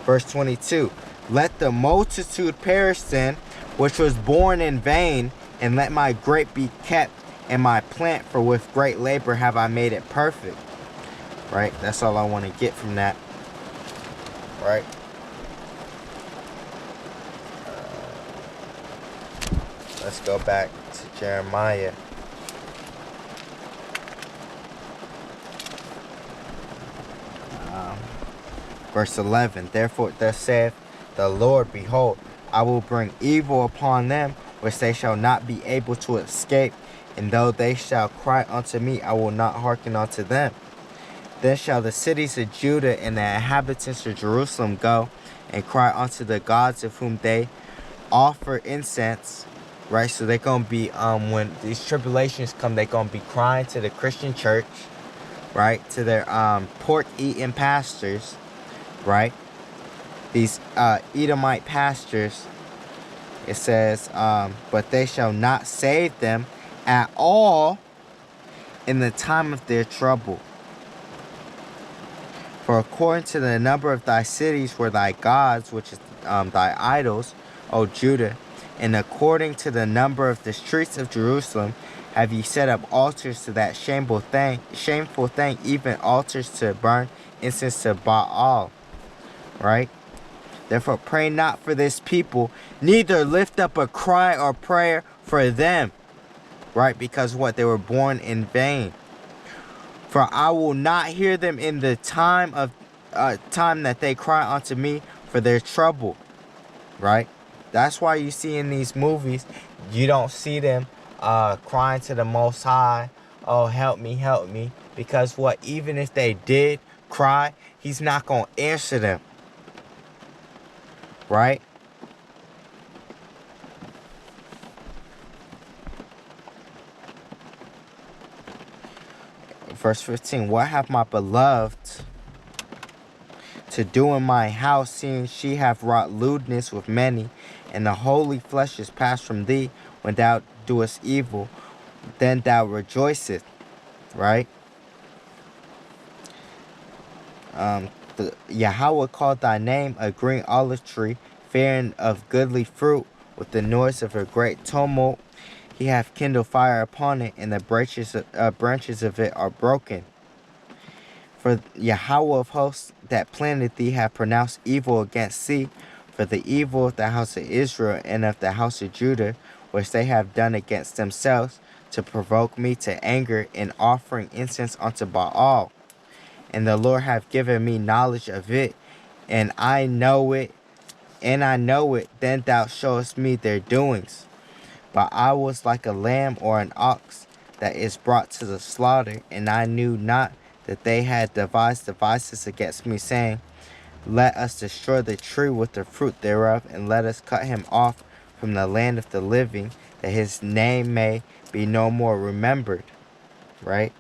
Verse 22. Let the multitude perish then, which was born in vain, and let my grape be kept, and my plant, for with great labor have I made it perfect. Right? That's all I want to get from that. Right? Let's go back to Jeremiah. Verse 11. Therefore thus saith the Lord, behold, I will bring evil upon them, which they shall not be able to escape. And though they shall cry unto me, I will not hearken unto them. Then shall the cities of Judah and the inhabitants of Jerusalem go and cry unto the gods of whom they offer incense. Right, so they're going to be, when these tribulations come, they're going to be crying to the Christian church, right, to their pork-eating pastors, right, these Edomite pastors. It says, but they shall not save them at all in the time of their trouble. For according to the number of thy cities were thy gods, which is thy idols, O Judah, and according to the number of the streets of Jerusalem have ye set up altars to that shameful thing, even altars to burn incense to Baal. Right? Therefore pray not for this people, neither lift up a cry or prayer for them. Right? Because what? They were born in vain. For I will not hear them in the time that they cry unto me for their trouble. Right? That's why you see in these movies, you don't see them crying to the Most High, oh, help me. Because what? Even if they did cry, he's not going to answer them. Right? Verse 15. What hath my beloved to do in my house, seeing she hath wrought lewdness with many, and the holy flesh is passed from thee? When thou doest evil, then thou rejoicest. Right? The Yahawah called thy name a green olive tree, fair and of goodly fruit, with the noise of a great tumult. He hath kindled fire upon it, and the branches of it are broken. For Yahawah of hosts that planted thee hath pronounced evil against thee, for the evil of the house of Israel and of the house of Judah, which they have done against themselves, to provoke me to anger in offering incense unto Baal. And the Lord hath given me knowledge of it, and I know it, then thou showest me their doings. But I was like a lamb or an ox that is brought to the slaughter, and I knew not that they had devised devices against me, saying, let us destroy the tree with the fruit thereof, and let us cut him off from the land of the living, that his name may be no more remembered. Right?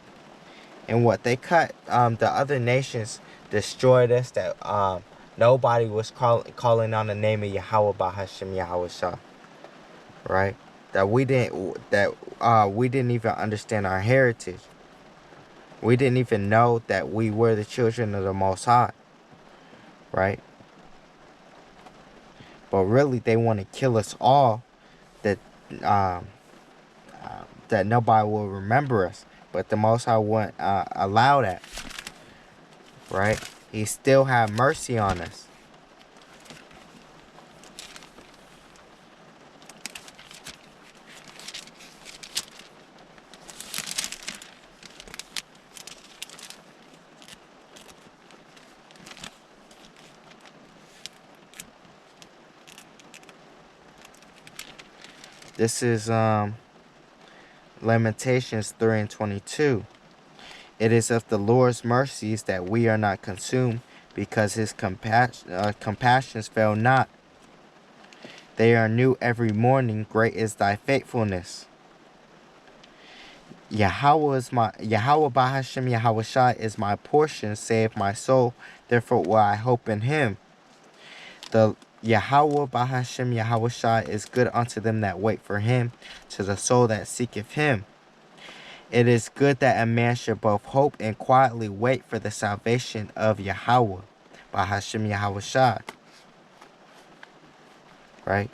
And what they cut, the other nations destroyed us, that nobody was calling on the name of Yahawah Bahashem Yahawashi. Right? That we didn't even understand our heritage. We didn't even know that we were the children of the Most High. Right? But really, they want to kill us all, that that nobody will remember us. But the Most High wouldn't allow that. Right? He still had mercy on us. This is Lamentations 3:22. It is of the Lord's mercies that we are not consumed, because his compassions fail not. They are new every morning. Great is thy faithfulness. Yahawah Bahashem Yahawashi is my portion, saith my soul. Therefore will I hope in him. The Yahawah Bahashem Yahawashi is good unto them that wait for him, to the soul that seeketh him. It is good that a man should both hope and quietly wait for the salvation of Yahawah. by Hashem Yahawashi, right?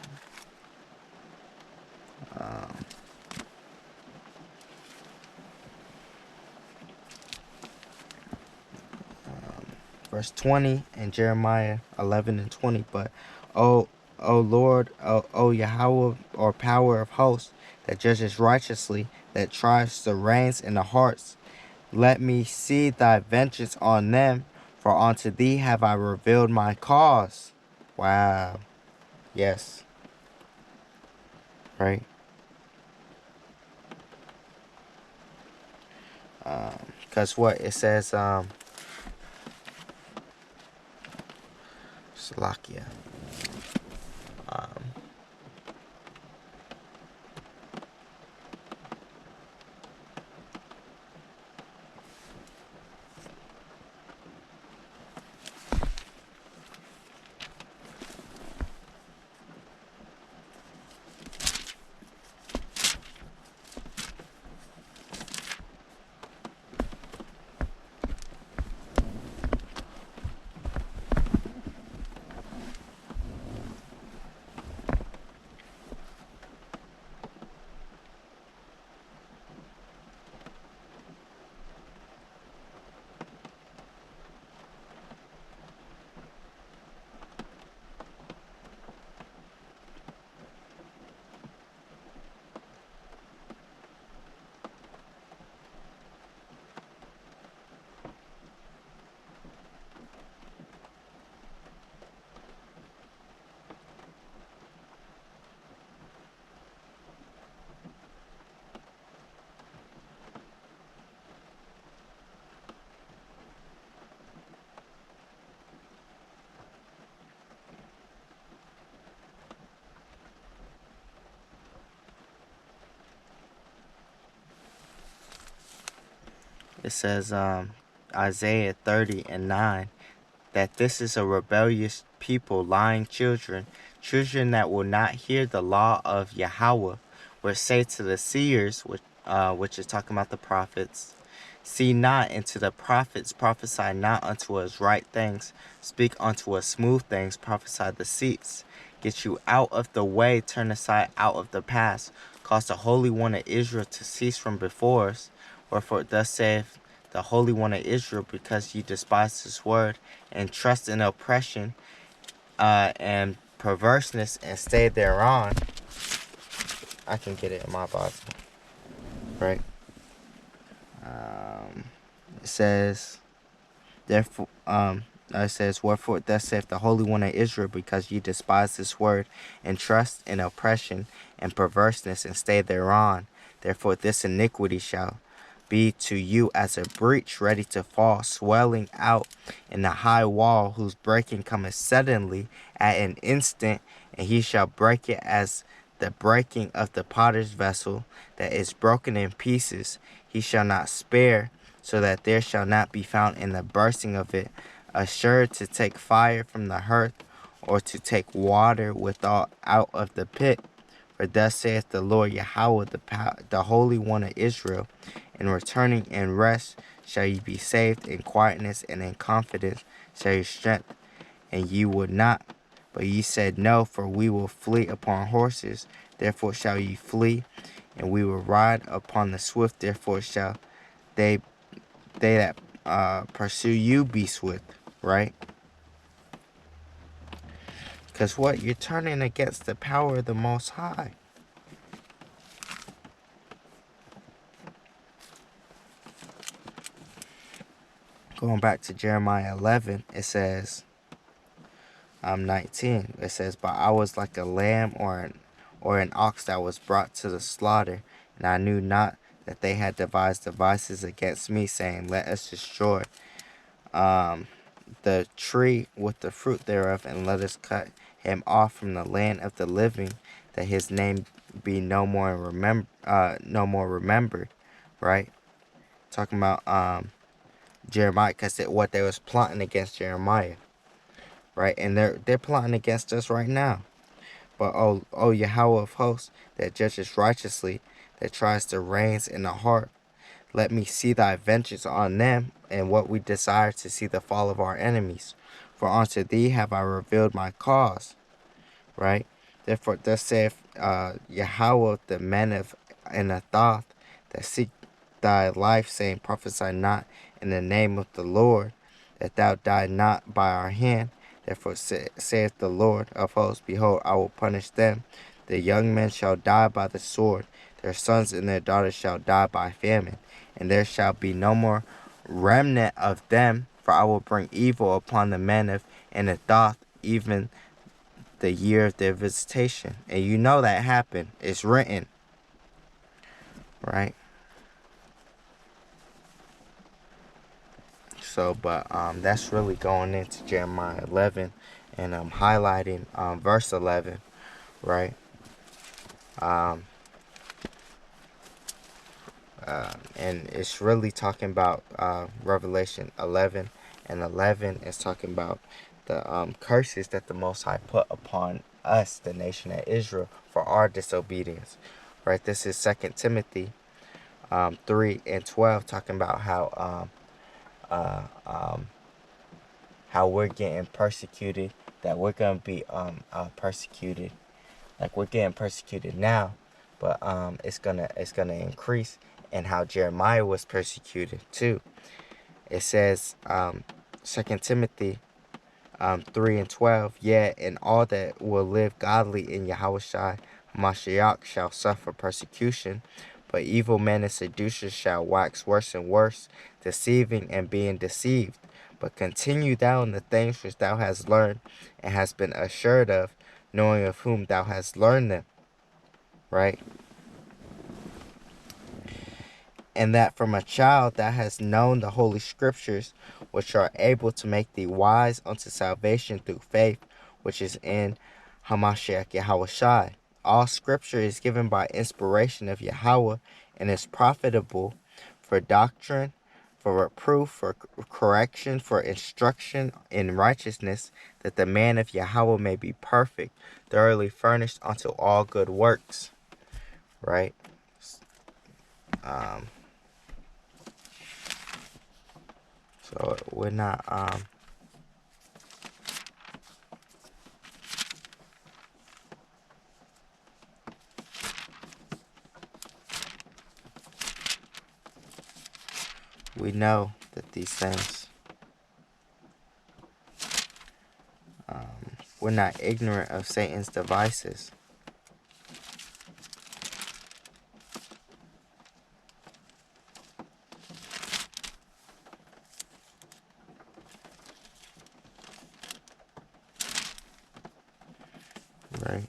Verse 20 and Jeremiah 11 and 20. But, O Lord, O Yahawah, or power of hosts, that judges righteously, that tries the reins in the hearts, let me see thy vengeance on them, for unto thee have I revealed my cause. Wow. Yes. Right. Because what it says, Slovakia. It says, Isaiah 30 and 9, that this is a rebellious people, lying children, children that will not hear the law of Yahawah, which say to the seers, which is talking about the prophets, see not, and to the prophets prophesy not unto us right things, speak unto us smooth things, prophesy deceits. Get you out of the way, turn aside out of the past, cause the Holy One of Israel to cease from before us. Wherefore thus saith the Holy One of Israel, because ye despise his word, and trust in oppression and perverseness, and stay thereon. I can get it in my Bible, right? It says, therefore, it says, wherefore thus saith the Holy One of Israel, because ye despise his word, and trust in oppression and perverseness, and stay thereon. Therefore this iniquity shall be to you as a breach ready to fall, swelling out in the high wall, whose breaking cometh suddenly at an instant, and he shall break it as the breaking of the potter's vessel that is broken in pieces. He shall not spare, so that there shall not be found in the bursting of it assured to take fire from the hearth, or to take water withal out of the pit. For thus saith the Lord Yahawah, the Holy One of Israel, in returning and rest shall ye be saved, in quietness and in confidence shall your strength. And ye would not, but ye said, no, for we will flee upon horses, therefore shall ye flee, and we will ride upon the swift, therefore shall they that pursue you be swift, right? Because what? You're turning against the power of the Most High. Going back to Jeremiah 11, it says, 19, it says, but I was like a lamb or an ox that was brought to the slaughter, and I knew not that they had devised devices against me, saying, let us destroy the tree with the fruit thereof, and let us cut him off from the land of the living, that his name be no more remembered, right? Talking about Jeremiah, because what they was plotting against Jeremiah, right? And they're plotting against us right now. But O Yahawah of hosts, that judges righteously, that tries the reins in the heart, let me see thy vengeance on them, and what we desire to see the fall of our enemies. For unto thee have I revealed my cause. Right? Therefore, thus saith Yahawah, the man of Anathoth, that seek thy life, saying, Prophesy not in the name of the Lord, that thou die not by our hand. Therefore saith the Lord of hosts, Behold, I will punish them. The young men shall die by the sword, their sons and their daughters shall die by famine, and there shall be no more remnant of them, for I will bring evil upon the men of Anathoth, even the year of their visitation. And you know that happened. It's written. Right? So, but that's really going into Jeremiah 11, and I'm highlighting verse 11, right? And it's really talking about Revelation 11, and 11 is talking about the curses that the Most High put upon us, the nation of Israel, for our disobedience, right? This is 2 Timothy 3 and 12, talking about how we're getting persecuted, that we're going to be persecuted. Like, we're getting persecuted now, but it's gonna increase, and how Jeremiah was persecuted too. It says 2 Timothy 3 and 12, Yet and all that will live godly in Yahawashi Mashiach shall suffer persecution, but evil men and seducers shall wax worse and worse, deceiving and being deceived. But continue thou in the things which thou hast learned and hast been assured of, knowing of whom thou hast learned them. Right? And that from a child thou hast known the holy scriptures, which are able to make thee wise unto salvation through faith, which is in Hamashiach Yahawashi. All scripture is given by inspiration of Yahawah, and is profitable for doctrine, for reproof, for correction, for instruction in righteousness, that the man of Yahawah may be perfect, thoroughly furnished unto all good works. Right? So we're not we know that these things, we're not ignorant of Satan's devices. Right?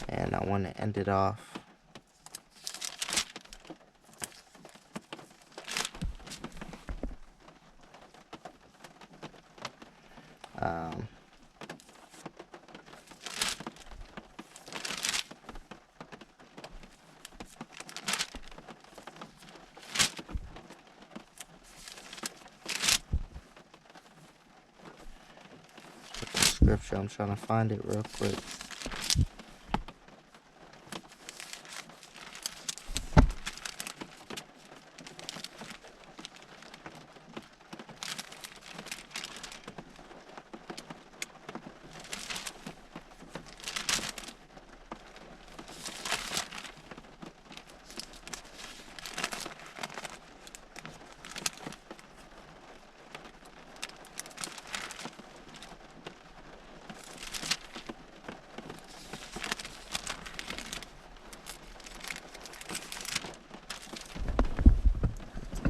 And I want to end it off with the scripture. I'm trying to find it real quick.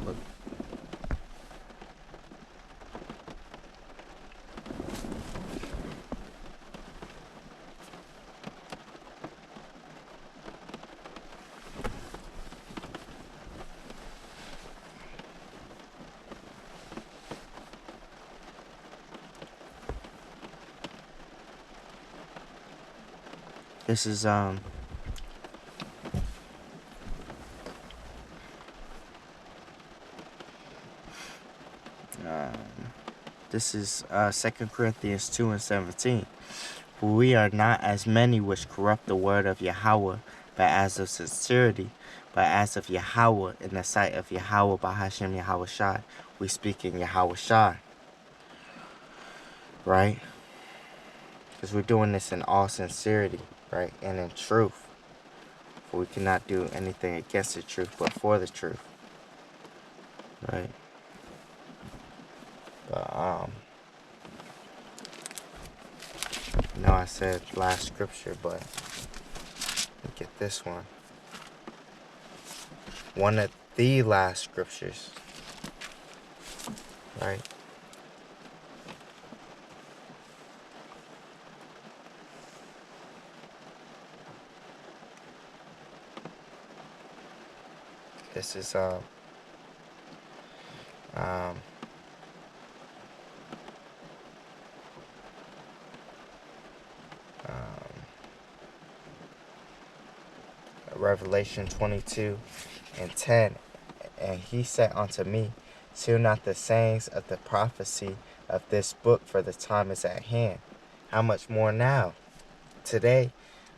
Look. This is This is 2 Corinthians 2:17. For we are not as many which corrupt the word of Yahawah, but as of sincerity, but as of Yahawah, in the sight of Yahawah by Hashem Yahawashi, we speak in Yahawashi. Right? Because we're doing this in all sincerity, right? And in truth. For we cannot do anything against the truth, but for the truth. Right? But, no, I said last scripture, but look at this one. One of the last scriptures. Right? This is Revelation 22:10. And he said unto me, seal not the sayings of the prophecy of this book, for the time is at hand. How much more now? Today,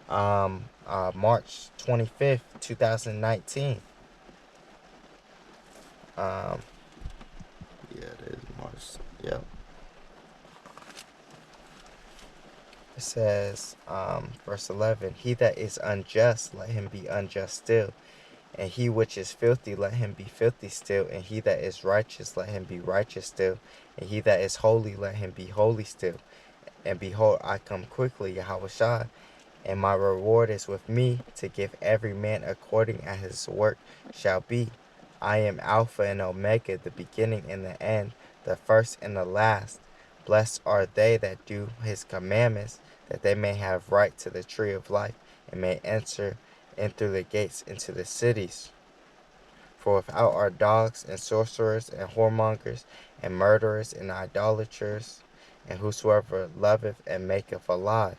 March 25th, 2019. Yeah, it is March. Yep. It says, verse 11, he that is unjust, let him be unjust still. And he which is filthy, let him be filthy still. And he that is righteous, let him be righteous still. And he that is holy, let him be holy still. And behold, I come quickly, Yahawashi, and my reward is with me, to give every man according as his work shall be. I am Alpha and Omega, the beginning and the end, the first and the last. Blessed are they that do his commandments, that they may have right to the tree of life, and may enter in through the gates into the cities. For without are dogs, and sorcerers, and whoremongers, and murderers, and idolaters, and whosoever loveth and maketh a lie.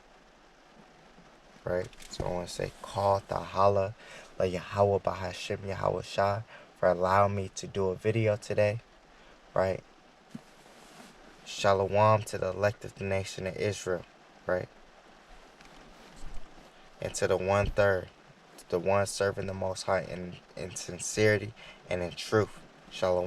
Right? So I want to say, call Tahala la Yahawah by Hashem Yahawashi for allowing me to do a video today. Right? Shalom to the elect of the nation of Israel. Right? And to the 1/3, the one serving the Most High in sincerity and in truth. Shalom.